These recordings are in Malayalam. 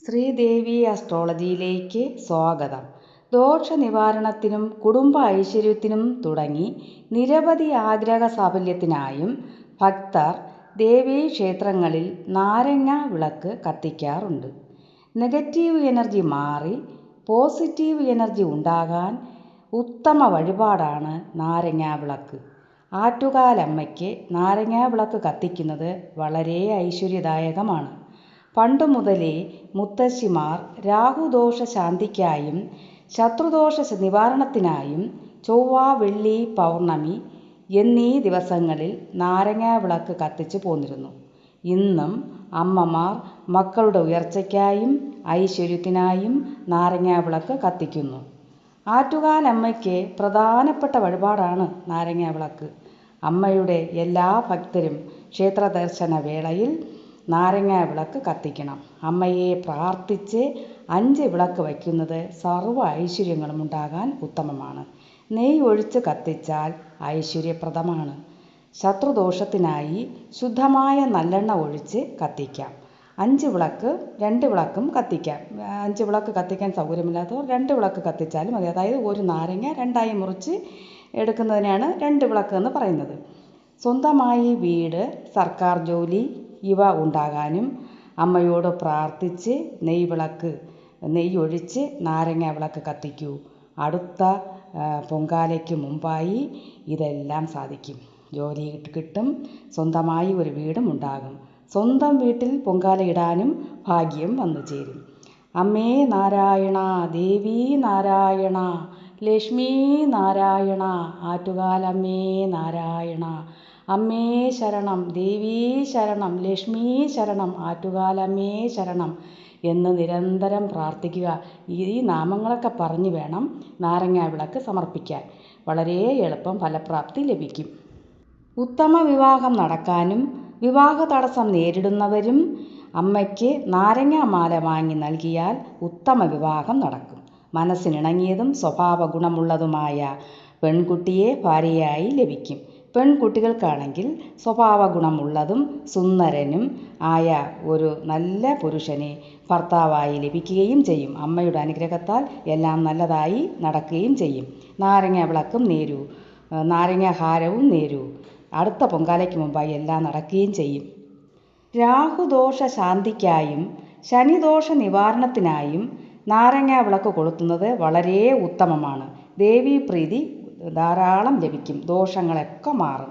ശ്രീദേവി അസ്ട്രോളജിയിലേക്ക് സ്വാഗതം. ദോഷനിവാരണത്തിനും കുടുംബ ഐശ്വര്യത്തിനും തുടങ്ങി നിരവധി ആഗ്രഹ സാഫല്യത്തിനായും ഭക്തർ ദേവീക്ഷേത്രങ്ങളിൽ നാരങ്ങ വിളക്ക് കത്തിക്കാറുണ്ട്. നെഗറ്റീവ് എനർജി മാറി പോസിറ്റീവ് എനർജി ഉണ്ടാകാൻ ഉത്തമ വഴിപാടാണ് നാരങ്ങാ വിളക്ക്. ആറ്റുകാലമ്മയ്ക്ക് നാരങ്ങാ വിളക്ക് കത്തിക്കുന്നത് വളരെ ഐശ്വര്യദായകമാണ്. പണ്ടു മുതലേ മുത്തശ്ശിമാർ രാഹുദോഷ ശാന്തിക്കായും ശത്രുദോഷ നിവാരണത്തിനായും ചൊവ്വ, വെള്ളി, പൗർണമി എന്നീ ദിവസങ്ങളിൽ നാരങ്ങാ വിളക്ക് കത്തിച്ചു പോന്നിരുന്നു. ഇന്നും അമ്മമാർ മക്കളുടെ ഉയർച്ചയ്ക്കായും ഐശ്വര്യത്തിനായും നാരങ്ങാ വിളക്ക് കത്തിക്കുന്നു. ആറ്റുകാലമ്മയ്ക്ക് പ്രധാനപ്പെട്ട വഴിപാടാണ് നാരങ്ങാ വിളക്ക്. അമ്മയുടെ എല്ലാ ഭക്തരും ക്ഷേത്ര ദർശന വേളയിൽ നാരങ്ങാ വിളക്ക് കത്തിക്കണം. അമ്മയെ പ്രാർത്ഥിച്ച് 5 വിളക്ക് വയ്ക്കുന്നത് സർവ്വ ഐശ്വര്യങ്ങളും ഉണ്ടാകാൻ ഉത്തമമാണ്. നെയ്യ് ഒഴിച്ച് കത്തിച്ചാൽ ഐശ്വര്യപ്രദമാണ്. ശത്രുദോഷത്തിനായി ശുദ്ധമായ നല്ലെണ്ണ ഒഴിച്ച് കത്തിക്കാം. 5 വിളക്ക് 2 വിളക്കും കത്തിക്കാം. 5 വിളക്ക് കത്തിക്കാൻ സൗകര്യമില്ലാത്തവർ 2 വിളക്ക് കത്തിച്ചാലും മതി. അതായത് ഒരു നാരങ്ങ 2ആയി മുറിച്ച് എടുക്കുന്നതിനാണ് 2 വിളക്ക് എന്ന് പറയുന്നത്. സ്വന്തമായി വീട്, സർക്കാർ ജോലി ഇവ ഉണ്ടാകാനും അമ്മയോട് പ്രാർത്ഥിച്ച് നെയ്യ് ഒഴിച്ച് നാരങ്ങ വിളക്ക് കത്തിക്കൂ. അടുത്ത പൊങ്കാലയ്ക്ക് മുമ്പായി ഇതെല്ലാം സാധിക്കും. ജോലി കിട്ടും, സ്വന്തമായി ഒരു വീടും ഉണ്ടാകും. സ്വന്തം വീട്ടിൽ പൊങ്കാലയിടാനും ഭാഗ്യം വന്നു ചേരും. അമ്മേ നാരായണ, ദേവീ നാരായണ, ലക്ഷ്മീ നാരായണ, ആറ്റുകാലമ്മേ നാരായണ, അമ്മേ ശരണം, ദേവീ ശരണം, ലക്ഷ്മീ ശരണം, ആറ്റുകാലമ്മേ ശരണം എന്ന് നിരന്തരം പ്രാർത്ഥിക്കുക. ഈ നാമങ്ങളൊക്കെ പറഞ്ഞു വേണം നാരങ്ങാ വിളക്ക് സമർപ്പിക്കാൻ. വളരെ എളുപ്പം ഫലപ്രാപ്തി ലഭിക്കും. ഉത്തമ വിവാഹം നടക്കാനും വിവാഹ തടസ്സം നേരിടുന്നവരും അമ്മയ്ക്ക് നാരങ്ങാമാല വാങ്ങി നൽകിയാൽ ഉത്തമ വിവാഹം നടക്കും. മനസ്സിനിണങ്ങിയതും സ്വഭാവ ഗുണമുള്ളതുമായ പെൺകുട്ടിയെ ഭാര്യയായി ലഭിക്കും. പെൺകുട്ടികൾക്കാണെങ്കിൽ സ്വഭാവ ഗുണമുള്ളതും സുന്ദരനും ആയ ഒരു നല്ല പുരുഷനെ ഭർത്താവായി ലഭിക്കുകയും ചെയ്യും. അമ്മയുടെ അനുഗ്രഹത്താൽ എല്ലാം നല്ലതായി നടക്കുകയും ചെയ്യും. നാരങ്ങ വിളക്കും നേരൂ, നാരങ്ങാഹാരവും നേരൂ. അടുത്ത പൊങ്കാലയ്ക്ക് മുമ്പായി എല്ലാം നടക്കുകയും ചെയ്യും. രാഹുദോഷ ശാന്തിക്കായും ശനിദോഷ നിവാരണത്തിനായും നാരങ്ങാ വിളക്ക് കൊളുത്തുന്നത് വളരെ ഉത്തമമാണ്. ദേവീപ്രീതി ധാരാളം ലഭിക്കും. ദോഷങ്ങളൊക്കെ മാറും.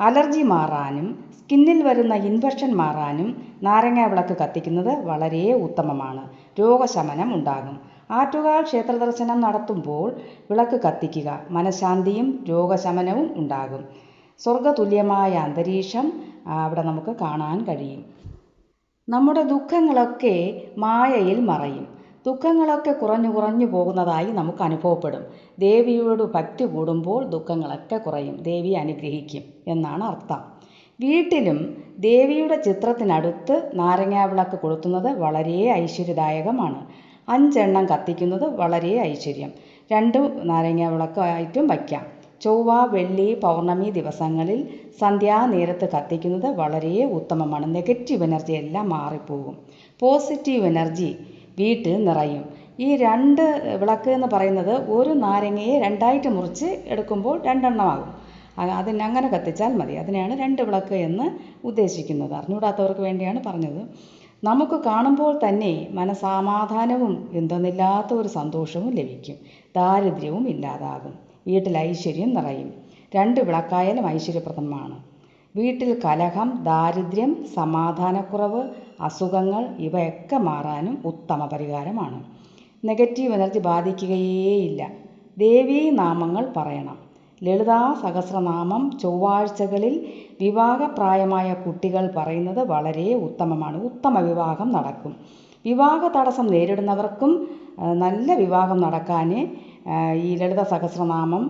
അലർജി മാറാനും സ്കിന്നിൽ വരുന്ന ഇൻഫെക്ഷൻ മാറാനും നാരങ്ങാ വിളക്ക് കത്തിക്കുന്നത് വളരെ ഉത്തമമാണ്. രോഗശമനം ഉണ്ടാകും. ആറ്റുകാൽ ക്ഷേത്ര ദർശനം നടത്തുമ്പോൾ വിളക്ക് കത്തിക്കുക. മനഃശാന്തിയും രോഗശമനവും ഉണ്ടാകും. സ്വർഗതുല്യമായ അന്തരീക്ഷം അവിടെ നമുക്ക് കാണാൻ കഴിയും. നമ്മുടെ ദുഃഖങ്ങളൊക്കെ മായയിൽ മറയും. ദുഃഖങ്ങളൊക്കെ കുറഞ്ഞു പോകുന്നതായി നമുക്ക് അനുഭവപ്പെടും. ദേവിയോട് ഭക്തി കൂടുമ്പോൾ ദുഃഖങ്ങളൊക്കെ കുറയും. ദേവി അനുഗ്രഹിക്കും എന്നാണ് അർത്ഥം. വീട്ടിലും ദേവിയുടെ ചിത്രത്തിനടുത്ത് നാരങ്ങാ വിളക്ക് കൊളുത്തുന്നത് വളരെ ഐശ്വര്യദായകമാണ്. 5 എണ്ണം കത്തിക്കുന്നത് വളരെ ഐശ്വര്യം. 2 നാരങ്ങാ വിളക്കായിട്ടും വയ്ക്കാം. ചൊവ്വ, വെള്ളി, പൗർണമി ദിവസങ്ങളിൽ സന്ധ്യാനേരത്ത് കത്തിക്കുന്നത് വളരെ ഉത്തമമാണ്. നെഗറ്റീവ് എനർജി എല്ലാം മാറിപ്പോകും. പോസിറ്റീവ് എനർജി വീട്ടിൽ നിറയും. ഈ 2 വിളക്ക് എന്ന് പറയുന്നത് ഒരു നാരങ്ങയെ 2ആയിട്ട് മുറിച്ച് എടുക്കുമ്പോൾ 2 എണ്ണമാകും. അങ്ങനെ കത്തിച്ചാൽ മതി. അതിനാണ് 2 വിളക്ക് എന്ന് ഉദ്ദേശിക്കുന്നത്. അറിഞ്ഞുകൂടാത്തവർക്ക് വേണ്ടിയാണ് പറഞ്ഞത്. നമുക്ക് കാണുമ്പോൾ തന്നെ മനസ്സമാധാനവും എന്തെന്നില്ലാത്ത ഒരു സന്തോഷവും ലഭിക്കും. ദാരിദ്ര്യവും ഇല്ലാതാകും. വീട്ടിൽ ഐശ്വര്യം നിറയും. 2 വിളക്കായാലും ഐശ്വര്യപ്രദമാണ്. വീട്ടിൽ കലഹം, ദാരിദ്ര്യം, സമാധാനക്കുറവ്, അസുഖങ്ങൾ ഇവയൊക്കെ മാറാനും ഉത്തമ പരിഹാരമാണ്. Negative energy ബാധിക്കുകയേയില്ല. ദേവീ നാമങ്ങൾ പറയണം. ലളിതാ സഹസ്രനാമം ചൊവ്വാഴ്ചകളിൽ വിവാഹപ്രായമായ കുട്ടികൾ പറയുന്നത് വളരെ ഉത്തമമാണ്. ഉത്തമ വിവാഹം നടക്കും. വിവാഹ തടസ്സം നേരിടുന്നവർക്കും നല്ല വിവാഹം നടക്കാൻ ഈ ലളിത സഹസ്രനാമം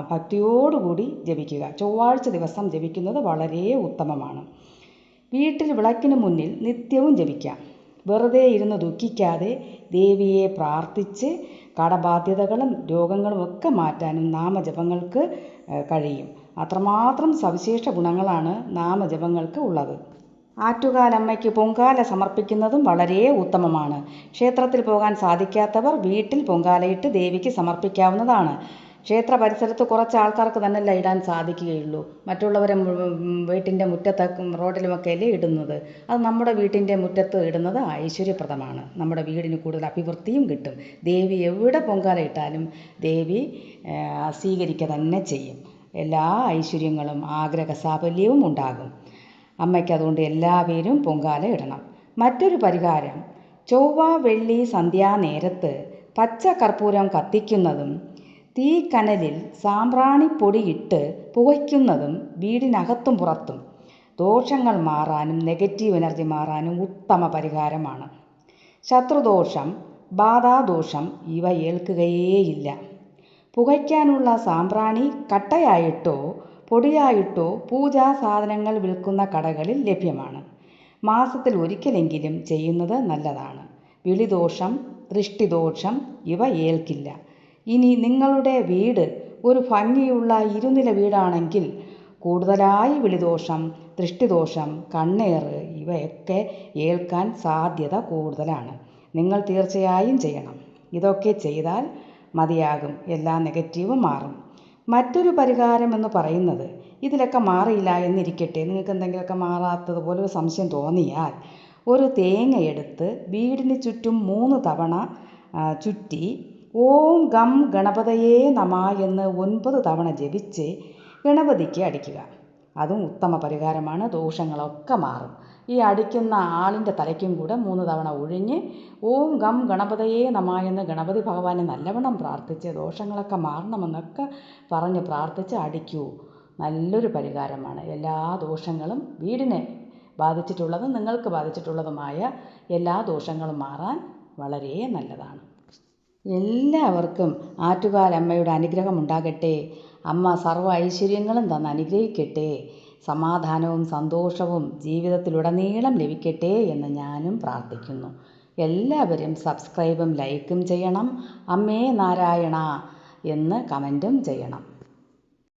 ഭക്തിയോടുകൂടി ജപിക്കുക. ചൊവ്വാഴ്ച ദിവസം ജപിക്കുന്നത് വളരെ ഉത്തമമാണ്. വീട്ടിൽ വിളക്കിന് മുന്നിൽ നിത്യവും ജപിക്കാം. വെറുതെ ഇരുന്ന് ദുഃഖിക്കാതെ ദേവിയെ പ്രാർത്ഥിച്ച് കടബാധ്യതകളും രോഗങ്ങളും ഒക്കെ മാറ്റാനും നാമജപങ്ങൾക്ക് കഴിയും. അത്രമാത്രം സവിശേഷ ഗുണങ്ങളാണ് നാമജപങ്ങൾക്ക് ഉള്ളത്. ആറ്റുകാലമ്മയ്ക്ക് പൊങ്കാല സമർപ്പിക്കുന്നതും വളരെ ഉത്തമമാണ്. ക്ഷേത്രത്തിൽ പോകാൻ സാധിക്കാത്തവർ വീട്ടിൽ പൊങ്കാലയിട്ട് ദേവിക്ക് സമർപ്പിക്കാവുന്നതാണ്. ക്ഷേത്ര പരിസരത്ത് കുറച്ച് ആൾക്കാർക്ക് തന്നെയല്ല ഇടാൻ സാധിക്കുകയുള്ളൂ. മറ്റുള്ളവരെ വീട്ടിൻ്റെ മുറ്റത്തും റോഡിലുമൊക്കെയല്ലേ ഇടുന്നത്. അത് നമ്മുടെ വീട്ടിൻ്റെ മുറ്റത്ത് ഇടുന്നത് ഐശ്വര്യപ്രദമാണ്. നമ്മുടെ വീടിന് കൂടുതൽ അഭിവൃദ്ധിയും കിട്ടും. ദേവി എവിടെ പൊങ്കാല ഇട്ടാലും ദേവി സ്വീകരിക്കുക തന്നെ ചെയ്യും. എല്ലാ ഐശ്വര്യങ്ങളും ആഗ്രഹ സാഫല്യവും ഉണ്ടാകും. അമ്മയ്ക്ക് അതുകൊണ്ട് എല്ലാവരും പൊങ്കാല ഇടണം. മറ്റൊരു പരിഹാരം, ചൊവ്വ വെള്ളി സന്ധ്യാനേരത്ത് പച്ച കർപ്പൂരം കത്തിക്കുന്നതും തീക്കനലിൽ സാമ്പ്രാണിപ്പൊടിയിട്ട് പുകയ്ക്കുന്നതും വീടിനകത്തും പുറത്തും ദോഷങ്ങൾ മാറാനും നെഗറ്റീവ് എനർജി മാറാനും ഉത്തമ പരിഹാരമാണ്. ശത്രുദോഷം, ബാധാദോഷം ഇവ ഏൽക്കുകയേയില്ല. പുകയ്ക്കാനുള്ള സാമ്പ്രാണി കട്ടയായിട്ടോ പൊടിയായിട്ടോ പൂജാ സാധനങ്ങൾ വിൽക്കുന്ന കടകളിൽ ലഭ്യമാണ്. മാസത്തിൽ ഒരിക്കലെങ്കിലും ചെയ്യുന്നത് നല്ലതാണ്. വിളിദോഷം, ദൃഷ്ടിദോഷം ഇവ ഏൽക്കില്ല. ഇനി നിങ്ങളുടെ വീട് ഒരു ഭംഗിയുള്ള ഇരുനില വീടാണെങ്കിൽ കൂടുതലായി വിളിദോഷം, ദൃഷ്ടിദോഷം, കണ്ണേറ് ഇവയൊക്കെ ഏൽക്കാൻ സാധ്യത കൂടുതലാണ്. നിങ്ങൾ തീർച്ചയായും ചെയ്യണം. ഇതൊക്കെ ചെയ്താൽ മതിയാകും, എല്ലാ നെഗറ്റീവും മാറും. മറ്റൊരു പരിഹാരം എന്ന് പറയുന്നത്, ഇതിലൊക്കെ മാറിയില്ല എന്നിരിക്കട്ടെ, നിങ്ങൾക്ക് എന്തെങ്കിലുമൊക്കെ മാറാത്തതുപോലെ ഒരു സംശയം തോന്നിയാൽ ഒരു തേങ്ങയെടുത്ത് വീടിന് ചുറ്റും 3 തവണ ചുറ്റി ഓം ഗം ഗണപതയേ നമ എന്ന് 9 തവണ ജപിച്ച് ഗണപതിക്ക് അടിക്കുക. അതും ഉത്തമ പരിഹാരമാണ്. ദോഷങ്ങളൊക്കെ മാറും. ഈ അടിക്കുന്ന ആളിൻ്റെ തലയ്ക്കും കൂടെ 3 തവണ ഒഴിഞ്ഞ് ഓം ഗം ഗണപതയേ നമ എന്ന് ഗണപതി ഭഗവാനെ നല്ലവണ്ണം പ്രാർത്ഥിച്ച് ദോഷങ്ങളൊക്കെ മാറണമെന്നൊക്കെ പറഞ്ഞ് പ്രാർത്ഥിച്ച് അടിക്കൂ. നല്ലൊരു പരിഹാരമാണ്. എല്ലാ ദോഷങ്ങളും വീടിനെ ബാധിച്ചിട്ടുള്ളതും നിങ്ങൾക്ക് ബാധിച്ചിട്ടുള്ളതുമായ എല്ലാ ദോഷങ്ങളും മാറാൻ വളരെ നല്ലതാണ്. എല്ലാവർക്കും ആറ്റുകാലമ്മയുടെ അനുഗ്രഹം ഉണ്ടാകട്ടെ. അമ്മ സർവ്വ ഐശ്വര്യങ്ങളും തന്ന് അനുഗ്രഹിക്കട്ടെ. സമാധാനവും സന്തോഷവും ജീവിതത്തിലുടനീളം ലഭിക്കട്ടെ എന്ന് ഞാനും പ്രാർത്ഥിക്കുന്നു. എല്ലാവരും സബ്സ്ക്രൈബും ലൈക്കും ചെയ്യണം. അമ്മേ നാരായണ എന്ന് കമൻറ്റും ചെയ്യണം.